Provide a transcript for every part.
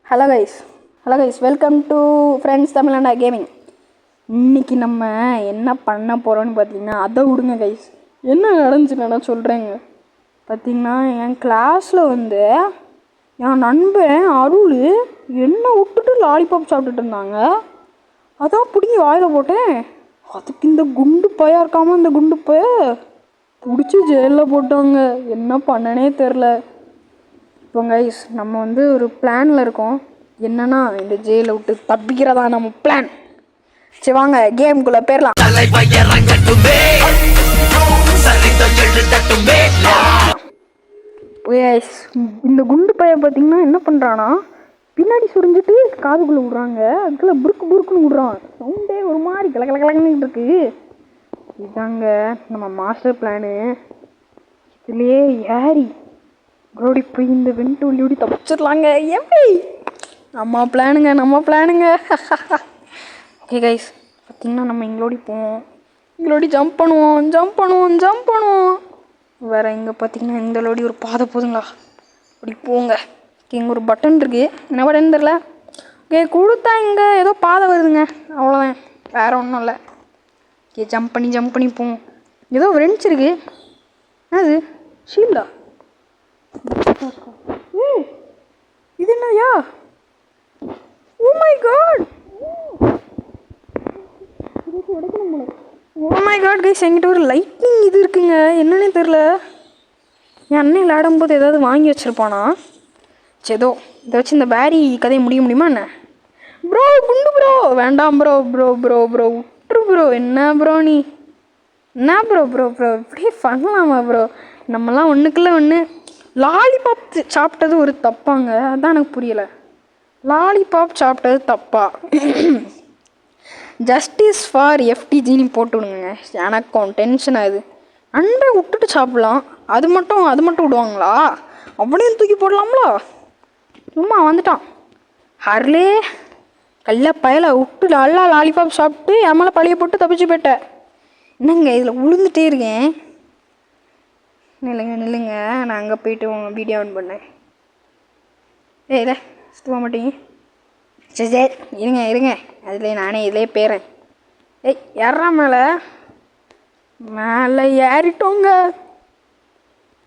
Hello guys welcome to friends Tamil Nadu gaming. இன்றைக்கி நம்ம என்ன பண்ண போகிறோன்னு பார்த்தீங்கன்னா, அதை விடுங்க கைஸ், என்ன நடந்துச்சுன்னு நான் சொல்கிறேங்க. பார்த்திங்கன்னா என் கிளாஸில் என் நண்பன் அருள் என்னை விட்டுட்டு லாலிபாப் சாப்பிட்டுட்டு இருந்தாங்க. அதான் பிடிங்கி வாயில் போட்டேன். அதுக்கு இந்த குண்டு பையா இருக்காமல் இந்த குண்டு பைய பிடிச்சி ஜெயிலில் போட்டாங்க. என்ன பண்ணனே தெரில. இப்போ கைஸ் நம்ம ஒரு பிளானில் இருக்கோம். என்னன்னா இந்த ஜெயிலை விட்டு தப்பிக்கிறதா நம்ம பிளான். சரி வாங்க கேமுக்குள்ளே போயிடலாம். இந்த குண்டு பையன் பார்த்தீங்கன்னா என்ன பண்ணுறான்னா, பின்னாடி சுரிஞ்சிட்டு காதுக்குள்ளே விட்றாங்க. அதுக்குள்ளே புருக்கு புருக்குன்னு விட்றான். சவுண்டே ஒரு மாதிரி கலக்கலன்னு இருக்கு. இதாங்க நம்ம மாஸ்டர் பிளானு. இதுலேயே ஏறி ஓடி போய் இந்த வெண்டு ஓடி தப்பிச்சிடலாங்க. எப்படி நம்ம பிளானுங்க. ஓகே கைஸ், பார்த்திங்கன்னா நம்ம இங்களோடி போவோம், இங்களோடி ஜம்ப் பண்ணுவோம். வேறு இங்கே பார்த்திங்கன்னா இந்த லோடி ஒரு பாதை போதுங்களா, அப்படி போங்க. இங்கே ஒரு பட்டன் இருக்குது, என்ன பட்டன் தெரில. ஓகே கொடுத்தா இங்கே ஏதோ பாதை வருதுங்க, அவ்வளோதான், வேறு ஒன்றும் இல்லை. ஓகே ஜம்ப் பண்ணி போவோம். ஏதோ ரென்ச் இருக்குது. அது ஷீல்டா? இது என்னயா? ஓ மை காட் கைஸ், என்கிட்ட ஒரு லைட்னிங் இது இருக்குங்க, என்னன்னே தெரில. என் அண்ணன் விளையாடும்போது ஏதாவது வாங்கி வச்சுருப்பானா? சேதோ இதை வச்சு இந்த பேரி கதையை முடியுமா என்ன? ப்ரோ குண்டு ப்ரோ வேண்டாம் ப்ரோ விட்டுரு ப்ரோ. என்ன ப்ரோ நீ என்ன ப்ரோ இப்படியே பண்ணலாமா ப்ரோ? நம்மலாம் ஒன்றுக்குள்ள ஒன்று. லாலிபாப் சாப்பிட்டது ஒரு தப்பாங்க, அதான் எனக்கு புரியலை. லாலிபாப் சாப்பிட்டது தப்பா? ஜஸ்டிஸ் ஃபார் எஃப்டிஜின்னு போட்டு விடுங்க. எனக்கும் டென்ஷன் ஆகுது. அண்டை விட்டுட்டு சாப்பிட்லாம், அது மட்டும் விடுவாங்களா? அப்படியும் தூக்கி போடலாம்ல. சும்மா வந்துட்டான் ஹர்லே கல்ல பயலை விட்டு நல்லா லாலிபாப் சாப்பிட்டு என் மேலே பழைய போட்டு தப்பிச்சு போயிட்டேன். என்னங்க இதில் விழுந்துட்டே இருக்கேன். நில்லுங்க, நான் அங்கே போயிட்டு உங்கள் வீடியோ ஆன் பண்ணேன். இல்லை சுத்தமாக மாட்டீங்க. சரி இருங்க, அதில் நானே இதிலே போயிறேன். ஏறா மேலே ஏறிட்டோங்க.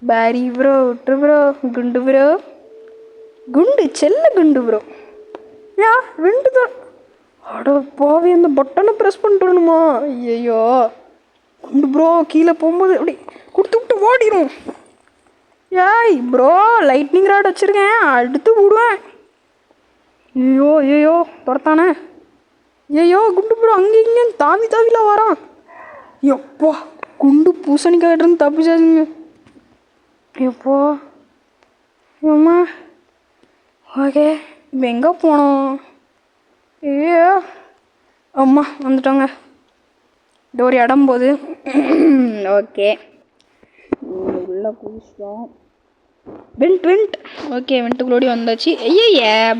பேரி ப்ரோ விட்டு ப்ரோ, குண்டு ப்ரோ, செல்ல குண்டு ப்ரோ. ரெண்டு தான் அட போவே, அந்த பட்டனை ப்ரெஸ் பண்ணிட்டுணுமா? ஐயோ குண்டு ப்ரோ கீழே போகும்போது அப்படி கொடுத்து விட்டு ஓடிடும். ஏய் ப்ரோ, லைட்னிங் ராட் வச்சுருக்கேன், அடுத்து விடுவேன். ஐயோ துரத்தானே. குண்டு ப்ரோ அங்கே இங்கேன்னு தாவிலாம் வரான். எப்போ குண்டு பூசணிக்காயிட்டிருந்து தப்பிச்சாச்சுங்க. எப்போ அம்மா. ஓகே இப்போ எங்கே போனோம்? ஐயோ அம்மா வந்துட்டோங்க. டோரி அடம்போது. ஓகே உள்ளே குளிச்சிட்டோம். வெண்ட் ஓகே வெண்ட்டுக்குள்ளோடி வந்தாச்சு.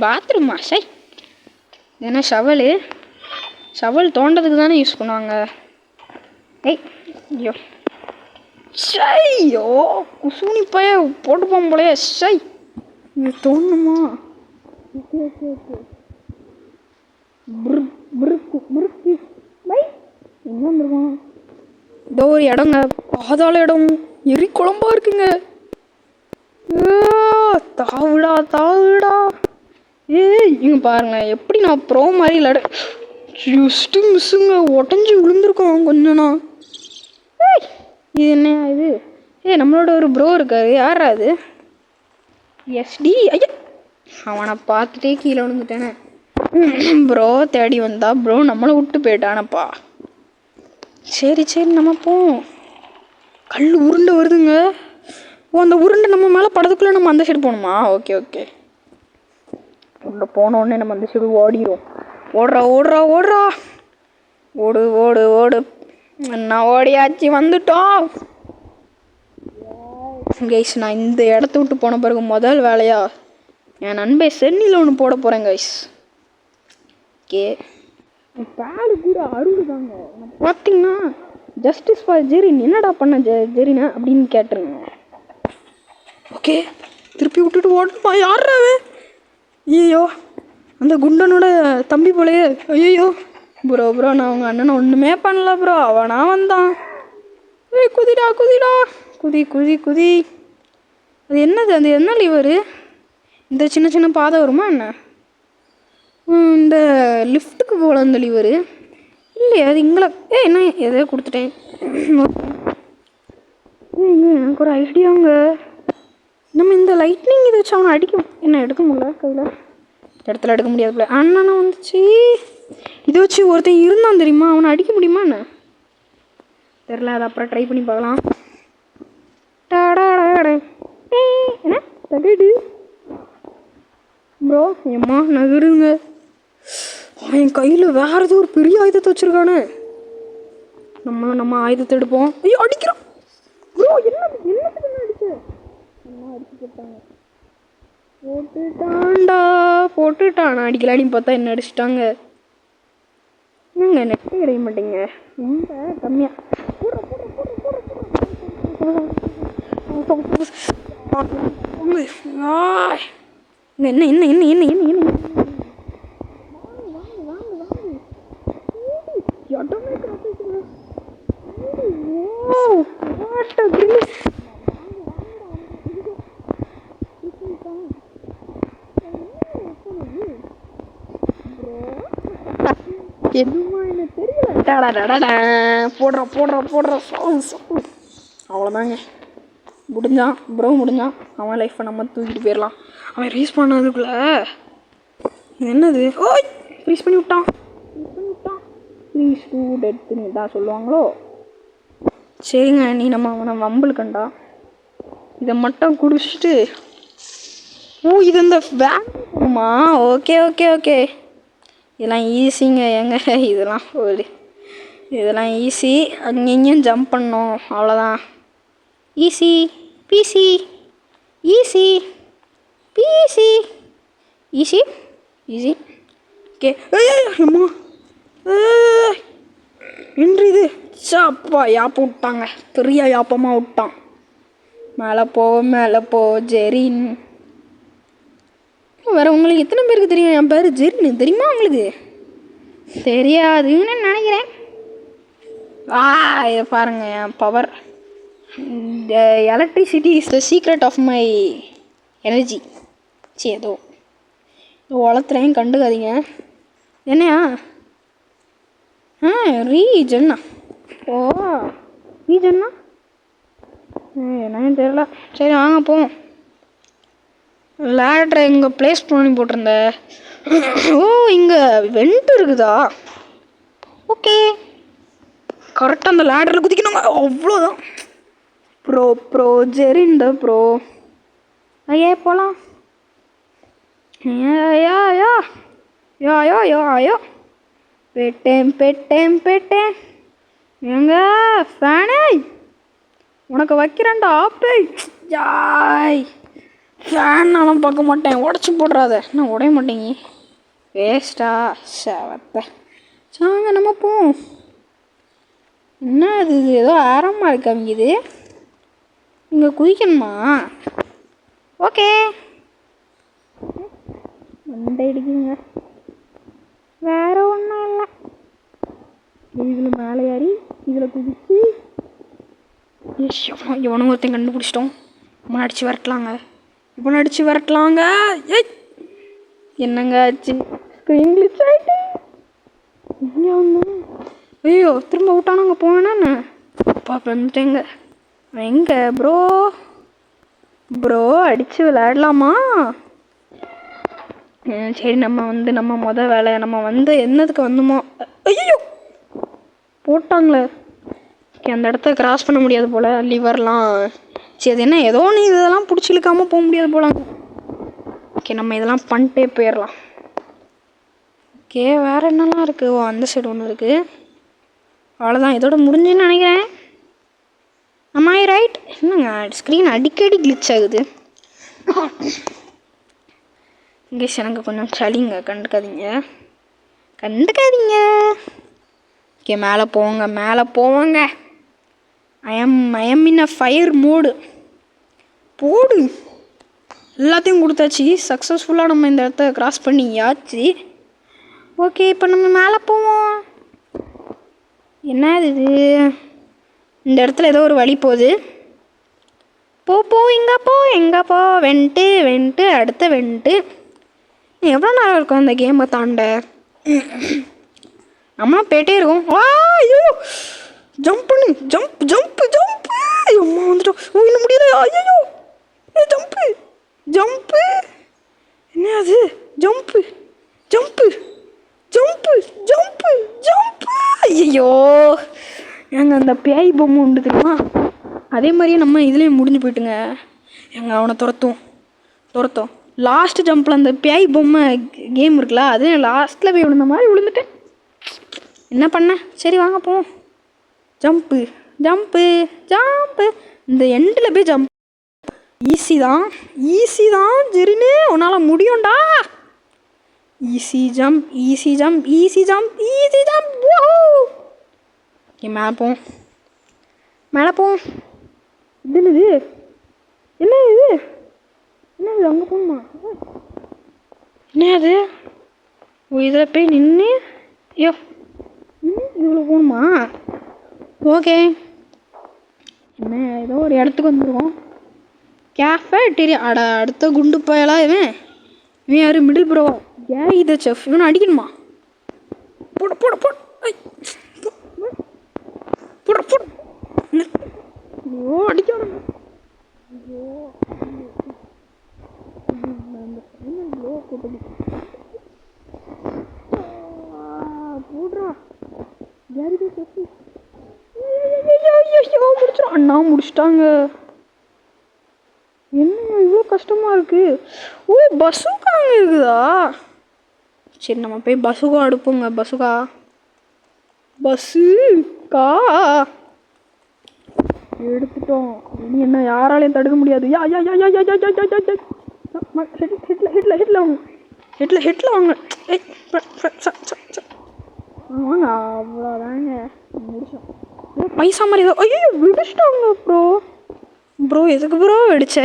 பாத்ரூமா? சை, ஏன்னா ஷவல் தோண்டதுக்கு தானே யூஸ் பண்ணுவாங்க. ஐயோ குசூனி பைய போட்டுப்போம் போலையே. சை இங்கே தோணுமா? ஓகே எங்கே வந்துருக்கோம்? இதோ ஒரு இடங்க, பாதாள இடம், எரி குழம்பா இருக்குங்க. தாவுடா. இங்க பாருங்க எப்படி நான் ப்ரோ மாதிரி விளையாட. ஜஸ்ட்டு மிஸ்ஸுங்க, உடஞ்சி விழுந்துருக்கோம் கொஞ்சம்னா. இது என்ன இது? நம்மளோட ஒரு ப்ரோ இருக்காரு. யாரா அது? எஸ்டி. ஐயா, அவனை பார்த்துட்டே கீழே விழுந்துட்டேனே. ப்ரோ தேடி வந்தா ப்ரோ நம்மளை விட்டு போயிட்டானப்பா. சரி நம்ம போவோம். கல் உருண்டை வருதுங்க. அந்த உருண்டை நம்ம மேலே படத்துக்குள்ளே நம்ம அந்த சைடு போகணுமா? ஓகே உள்ள போனோடனே நம்ம அந்த சைடு ஓடிடும். ஓடுறா ஓடு. என்ன ஓடியாச்சு, வந்துட்டோம் கைஸ். நான் இந்த இடத்த விட்டு போன பிறகு முதல் வேலையா என் நண்பன் சென்னியில் ஒன்று போட போகிறேன் கைஸ். ஓகே பேடு கூட அருள்தாங்க. பார்த்தீங்கன்னா ஜஸ்டிஸ் ஃபார் ஜெரின், என்னடா பண்ண ஜெரினா அப்படின்னு கேட்டுருங்க. ஓகே திருப்பி விட்டுட்டு ஓடுப்பா. யாராவே? ஐயோ அந்த குண்டனோட தம்பி போலயே. ஐயோ ப்ரோ ப்ரோ நான் உங்கள் அண்ணனை ஒன்றுமே பண்ணல ப்ரோ, அவனா வந்தான். ஏய் குதிடா குதிடா, குதி குதி குதி. அது என்னது, அது என்ன லிவரு? இந்த சின்ன சின்ன பாதை வருமா என்ன? இந்த லிஃப்ட்டுக்கு போகல அந்த லிவரு இல்லையா? அது இங்கே என்ன எதையோ கொடுத்துட்டேன். எனக்கு ஒரு ஐடியாங்க. நம்ம இந்த லைட்னிங் இதை வச்சு அவனை அடிக்கும். என்ன எடுக்க முடியல கையில், இடத்துல எடுக்க முடியாது போல. அண்ணா வந்துச்சு. இதை வச்சு ஒருத்தன் இருந்தான் தெரியுமா, அவனை அடிக்க முடியுமா என்ன தெரில. அதை அப்புறம் ட்ரை பண்ணி பார்க்கலாம். என்ன தகடு ப்ரோ, ஏம்மா நகருங்க. என் கையில் வேறு ஏதோ ஒரு பெரிய ஆயுதத்தை வச்சுருக்கானே. நம்ம ஆயுதத்தை எடுப்போம். ஐயோ அடிக்கிறோம் ப்ரோ. என்னத்துக்கு அடிச்சு போட்டாங்க. போட்டுட்டானா அடிக்கலான்னு பார்த்தா என்ன அடிச்சிட்டாங்க. என்னங்க நெட்டே கிடைக்க மாட்டேங்க, ரொம்ப கம்மியாக. என்ன என்ன என்ன என்ன என்ன என்ன எதுவுமா எனக்கு தெரியல. போடுற அவ்வளோதாங்க, முடிஞ்சான் ப்ரோ, முடிஞ்சான். அவன் லைஃப்பை நம்ம தூக்கிட்டு போயிடலாம். அவன் ரீஸ் பண்ணதுக்குள்ள என்னது, ஓய் ரீஸ் பண்ணி விட்டான். ப்ளீஸ் டூ டெத்துன்னு தான் சொல்லுவாங்களோ. சரிங்க, நீ நம்ம அவனை வம்பலுக்கண்டா. இதை மட்டும் குடிச்சிட்டு இது இந்த வேணுமா? ஓகே ஓகே ஓகே, இதெல்லாம் ஈஸிங்க ஏங்க. இதெல்லாம் ஈஸி. அங்கேயும் ஜம்ப் பண்ணோம், அவ்வளோதான். Easy PC, easy PC, easy easy. Okay. அம்மா என்று இது சாப்பா யாப்ப விட்டாங்க, பெரிய யாப்பமாக விட்டான். மேலே போ ஜெரின். வேறு உங்களுக்கு எத்தனை பேருக்கு தெரியும் என் பேர் ஜெரின்? தெரியுமா உங்களுக்கு? தெரியாதுன்னு நினைக்கிறேன். இதை பாருங்க, என் power. Electricity is the secret of my energy. சரி ஏதோ வளர்த்துறையும் கண்டுக்காதீங்க. என்னையா ரீஜன்னா? ஓ ரீஜன்னா என்னன்னு தெரியல. சரி வாங்க போவோம். லேட்ரை இங்கே ப்ளேஸ் பண்ணி போட்டிருந்த. ஓ இங்கே வெண்ட் இருக்குதா? ஓகே, கரெக்டாக அந்த லேடரில் குதிக்கணுங்க, அவ்வளோதான். ப்ரோ ஜெரின் தான் ப்ரோ. ஐயா போகலாம். யோ பெட்டேன் எங்க ஃபேனே உனக்கு வைக்கிறேன்டா ஆப்பே. ஜாய் ஃபேன்னாலும் பார்க்க மாட்டேன், உடச்சி போடுறாத. நான் உடைய மாட்டேங்க, வேஸ்ட்டா செவத்த. சாங்க நம்ம போவோம். என்ன அது, ஏதோ ஆரமாக இருக்கு அமைக்குது. இங்கே குதிக்கணுமா? ஓகே மண்டை அடிக்குங்க, வேற ஒன்றும் இல்லை. இதில் மேலே ஏறி இதில் குதிச்சு இவனும் ஒருத்தையும் கண்டுபிடிச்சிட்டோம். இவனை அடித்து வரட்டலாங்க. என்னங்க ஆச்சு? ஸ்க்ரீன் கிளிச் ஆகிட்டு இங்கே வந்து ஐயோ திரும்ப விட்டானுங்க. போனேன்னு அப்பா வந்துட்டேங்க. எங்க ப்ரோ அடித்து விளையாடலாமா? சரி நம்ம மொதல் வேலை, நம்ம என்னதுக்கு வந்தோமோ. ஐயோ போட்டாங்களே. ஓகே, அந்த இடத்த கிராஸ் பண்ண முடியாது போல், லிவர்லாம். சரி அது என்ன ஏதோ நீ இதெல்லாம் பிடிச்சி இழுக்காமல் போக முடியாது போல. ஓகே நம்ம இதெல்லாம் பண்ணிட்டே போயிடலாம். ஓகே வேறு என்னெல்லாம் இருக்குது? ஓ அந்த சைடு ஒன்று இருக்குது, அவ்வளோதான். இதோட முடிஞ்சுன்னு நினைக்கிறேன். ஆமாம் ரைட். என்னங்க ஸ்க்ரீன் அடிக்கடி கிளிச் ஆகுது. இங்கே எனக்கு கொஞ்சம் சளிங்க, கண்டுக்காதீங்க. ஓகே மேலே போவாங்க. I am in a fire mode. போடு எல்லாத்தையும் கொடுத்தாச்சு. சக்ஸஸ்ஃபுல்லாக நம்ம இந்த இடத்த கிராஸ் பண்ணியாச்சு. ஓகே, இப்போ நம்ம மேலே போவோம். என்ன இது? இந்த இடத்துல ஏதோ ஒரு வழி போகுது. போ எங்கே போ வென்ட்டு அடுத்த வென்ட்டு. எவ்வளோ நேரம் இருக்கும் அந்த கேமை தாண்ட? நம்மளாம் போயிட்டே இருக்கோம். ஐயோ, ஜம்ப் பண்ணு, ஜம்ப் அம்மா வந்துட்டோம். இன்னும் முடியல. ஐயோ, ஜம்ப்பு என்ன அது? ஜம்ப்பு ஐயோ, எங்க அந்த பேய் பொம்மை உண்டு தெரியுமா? அதே மாதிரியே நம்ம இதுலேயும் முடிஞ்சு போயிட்டுங்க. எங்க அவனை துரத்தோம். லாஸ்ட் ஜம்பில் அந்த பேய் பொம்மை கேம் இருக்குல்ல, அது லாஸ்ட்டில் போய் விழுந்த மாதிரி விழுந்துட்டேன். என்ன பண்ண? சரி வாங்க போவோம். ஜம்ப்பு இந்த எண்டில் போய் ஜம்ப். ஈஸி தான் ஜெரினு, உன்னால் முடியும்டா. Easy jump. மேலே போவோம். என்ன இது அங்கே போகணுமா? என்ன அது? இதில் போய் நின்று இவ்வளோ போகணுமா? ஓகே, என்ன ஏதோ ஒரு இடத்துக்கு வந்துருக்கோம். கேஃபேட்டீரியா. அடுத்த குண்டு பயலா இவன் யார்? Middle bro carry the chef. இவனை அடிக்கணுமா? போட ஐயோ, அடிக்கணும். ஐயோ, முடிச்சிடும். அண்ணா முடிச்சிட்டாங்க. என்ன இவ்வளோ கஷ்டமாக இருக்குது? ஓ, பசுக்கா அங்கே இருக்குதா? சரி, நம்ம போய் பசுக்கா அடுப்போங்க. பசுக்கா எடுத்துட்டோம். இனி என்ன யாராலையும் தடுக்க முடியாது. ஹிட்ல வாங்க. வாங்க, அவ்வளோதாங்க, முடிச்சோம். பைசா மாதிரி ஏதோ. ஐயோ, விடிச்சிட்டாங்க ப்ரோ. எதுக்கு ப்ரோ வெடிச்ச?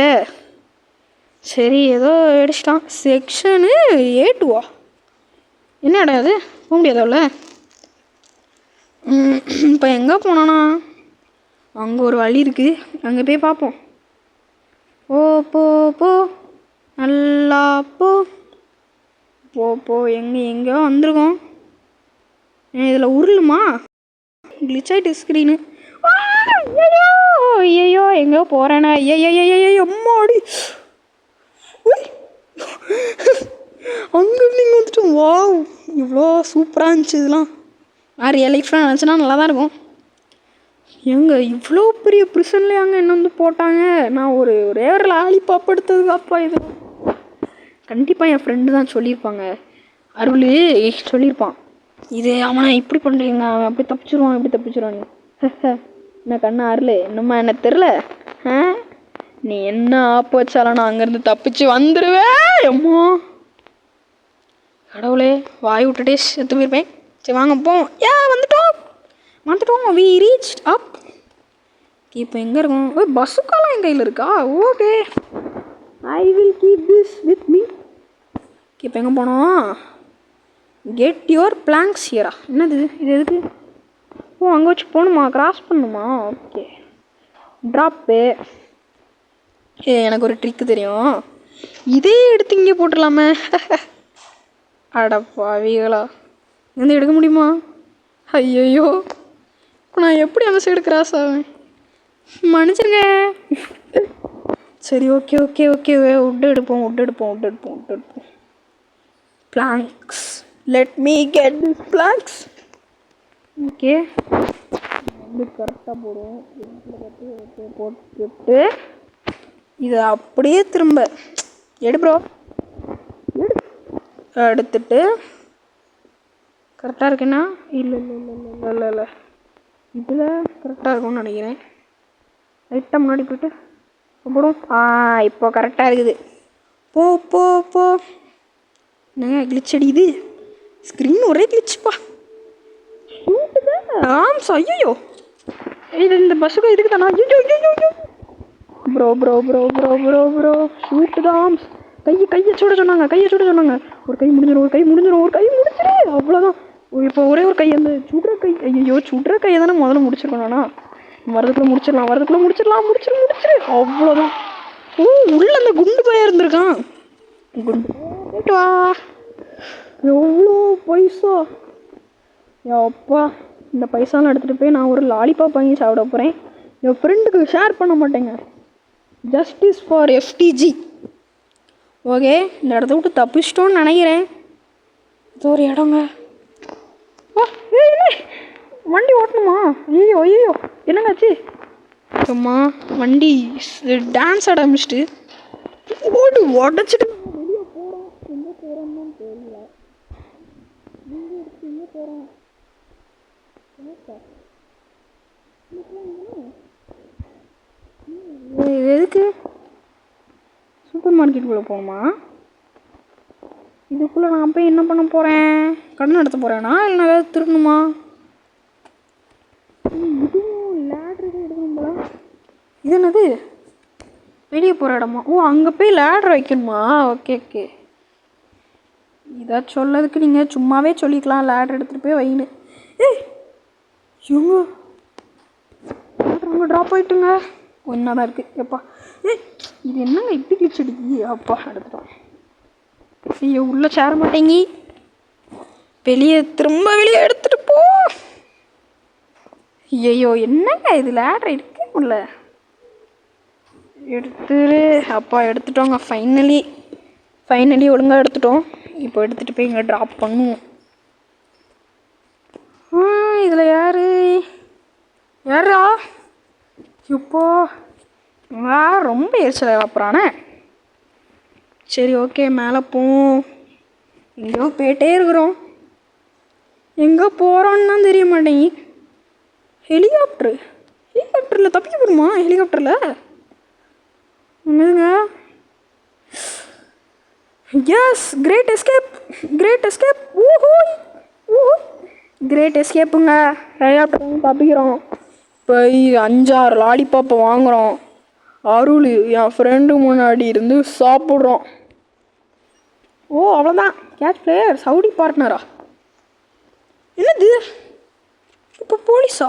சரி, ஏதோ வெடிச்சிட்டான். செக்ஷனு A2 என்ன இடம் அது? போக முடியாதவள. இப்போ எங்கே போனானா? அங்கே ஒரு வழி இருக்குது, அங்கே போய் பார்ப்போம். போ நல்லா போ. எங்கேயோ வந்திருக்கோம். இதில் உருளுமா? கிளிச் ஆகிட்டு ஸ்க்ரீனு. ஐயோ, எங்கேயோ போகிறேண்ணே. அம்மாடி, அங்கே நீங்கள் வந்துட்டோம். வா, இவ்வளோ சூப்பராக இருந்துச்சு. இதெல்லாம் ரியல் லைஃப்லாம் நினச்சினா நல்லா தான் இருக்கும். இவ்வளோ பெரிய ப்ரிசன்லேயே அங்கே என்ன வந்து போட்டாங்க. நான் ஒரே ஒரு லாலிபாப் எடுத்ததுக்கு அப்பா இது கண்டிப்பாக என் ஃப்ரெண்டு தான் சொல்லியிருப்பாங்க. அருள் சொல்லியிருப்பான், இது அவனை இப்படி பண்ணுறீங்க, அவன் அப்படி தப்பிச்சிருவான். என்ன கண்ணா அருள், என்னம்மா என்ன தெரில? நீ என்ன ஆப்பு வச்சாலும் நான் அங்கேருந்து தப்பிச்சு வந்துடுவேன். அம்மா கடவுளே, வாய் விட்டுட்டே செத்து போயிருப்பேன். சரி வாங்க போவோம். வந்துட்டோம். We reach up. இப்போ எங்கே இருக்கோம்? பஸ்ஸுக்காலாம் என் கையில் இருக்கா? Okay, I will keep this with me. இப்போ எங்கே போனோம்? கெட் யுவர் பிளாங்க்ஸ் ஹியரா? என்னது இது? எதுக்கு? அங்கே வச்சு போகணுமா? கிராஸ் பண்ணணுமா? Okay, drop. எனக்கு ஒரு ட்ரிக்கு தெரியும். இதே எடுத்து இங்கே போட்டுடலாமே. அடப்பாவிகளா, வந்து எடுக்க முடியுமா? ஐயோ, நான் எப்படி அந்த சைடு கிராஸ் ஆவேன்? மன்னிச்சிருங்க. சரி, ஓகே. உட் எடுப்போம். Planks. Let me get this planks. Okay, வந்து கரெக்டாக போடுவோம். போட்டு இதை அப்படியே திரும்ப எடு ப்ரோ. எடுத்துட்டு கரெக்டாக இருக்குன்னா இல்லை இதில் கரெக்டாக இருக்கும்னு நினைக்கிறேன். லைட்டாக முன்னாடி போய்ட்டு போடும். இப்போ கரெக்டாக இருக்குது. போ. என்னங்க கிளிச் அடிக்குது ஸ்க்ரீன்? ஒரே கிளிச்சுப்பா. ஐயோ, இது இந்த பஸ்ஸுக்கு இதுக்கு தானா? ஐயோ, bro bro bro bro bro bro shoot தான். கையை சுட சொன்னாங்க, ஒரு கை முடிஞ்சிடும். அவ்வளோதான். இப்போ ஒரே ஒரு கை, அந்த சுடுற கை. ஐயோ, சுடுற கையை தானே முதல்ல முடிச்சிருக்கணும்ண்ணா. வரதுக்குள்ள முடிச்சிடலாம். அவ்வளோதான். ஓ, உள்ள அந்த குண்டு பையன் இருந்திருக்கான். குண்டு வா. எவ்வளோ பைசா அப்பா. இந்த பைசாலாம் எடுத்துகிட்டு போய் நான் ஒரு லாலிபாப் வாங்கி சாப்பிட போகிறேன். என் ஃப்ரெண்டுக்கு ஷேர் பண்ண மாட்டேங்க. Justice for FDG. ஓகே, இந்த இடத்த விட்டு தப்பிச்சிட்டோன்னு நினைக்கிறேன். இது ஒரு இடங்க. வண்டி ஓட்டணுமா? ஐயோ என்னங்காச்சு? அம்மா, வண்டி டான்ஸ் ஆட ஆரம்பிச்சிட்டு ஓடு உடச்சிட்டு வெளியே போகிறோம். எங்கே போகிறோம்னு தெரியல. எங்கே போகிறோம்? எதுக்கு சூப்பர் மார்க்கெட்டுக்குள்ளே போகணுமா? இதுக்குள்ளே நான் போய் என்ன பண்ண போகிறேன்? கடன் நடத்த போகிறேன்னா இல்லை நான் ஏதாவது திருடணுமா? இதுவும் லேட்ரு எடுக்கணும் போல. இது என்னது? வெளியே போகிற இடமா? ஓ, அங்கே போய் லேட்ரு வைக்கணுமா? ஓகே. இதை சொல்லதுக்கு நீங்கள் சும்மாவே சொல்லிக்கலாம், லேட்ரு எடுத்துகிட்டு போய் வைன்னு. இவங்க அவங்க ட்ராப் ஆகிட்டுங்க. ஒன்றா தான் இருக்குது. எப்பா, இது என்னங்க இப்படி கிழிச்சு அடிக்கி? அப்பா, எடுத்துட்டோம். ஐயோ, உள்ளே சேர மாட்டேங்கி. திரும்ப வெளியே எடுத்துகிட்டு போ. ஐயோ, என்னங்க இது? லேட்ரு எடுக்க முடியல. அப்பா எடுத்துட்டோங்க. ஃபைனலி ஒழுங்காக எடுத்துட்டோம். இப்போ எடுத்துகிட்டு போய் இங்கே ட்ராப் பண்ணுவோம். இதில் யாரா? இப்போ ரொம்ப எரிச்சல் அப்புறானே. சரி, ஓகே, மேலே போவோம். எங்கேயோ போயிட்டே இருக்கிறோம். எங்கே போகிறோன்னு தான் தெரிய மாட்டேங்கி. ஹெலிகாப்டரில் தப்பிக்க போடுமா? ஹெலிகாப்டரில் என்னதுங்க? Yes, great escape. ஊஹூ, கிரேட் எஸ்கேப்புங்க. ஹெலிகாப்டர் தப்பிக்கிறோம். போய் 5-6 லாலிபாப்பை வாங்குகிறோம். அருள் என் ஃப்ரெண்டு முன்னாடி இருந்து சாப்பிட்றோம். ஓ, அவ்வளோதான். Catch player. சவுடி பார்ட்னரா? என்னது இப்போ? போலீஸா?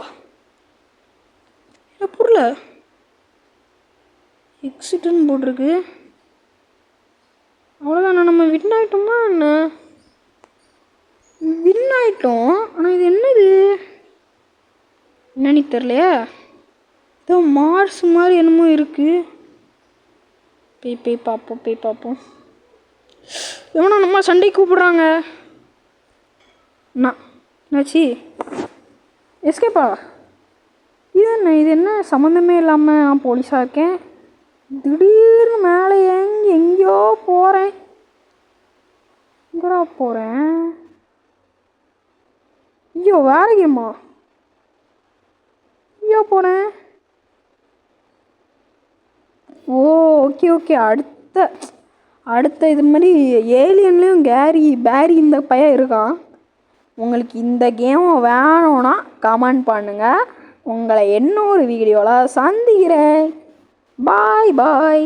என்ன புரியல? எக்ஸிட்டுன்னு போட்டிருக்கு. அவ்வளோதாண்ணா, நம்ம வின் ஆகிட்டோமா என்ன? வின் ஆகிட்டோம். ஆனால் இது என்னது என்னன்னு தெரியலையே. ஏதோ மார்ஸ் மாதிரி என்னமோ இருக்குது. போய் பார்ப்போம். எவனா நம்ம சண்டை கூப்பிடுறாங்க. என்னாச்சு? எஸ்கேப்பா? இது என்ன சம்மந்தமே இல்லாமல் நான் போலீஸாக இருக்கேன். திடீர்னு மேலே எங்கேயோ போகிறேன். எங்கடா போகிறேன்? ஐயோ, வேற கேமா? ஐயோ, போனேன். ஓ, ஓகே. அடுத்த இது மாதிரி ஏலியன்லேயும் பேரி இந்த பையன் இருக்கான். உங்களுக்கு இந்த கேம் வேணும்னா கமெண்ட் பண்ணுங்கள். உங்களை இன்னொரு வீடியோவில் சந்திக்கிறேன். பாய்.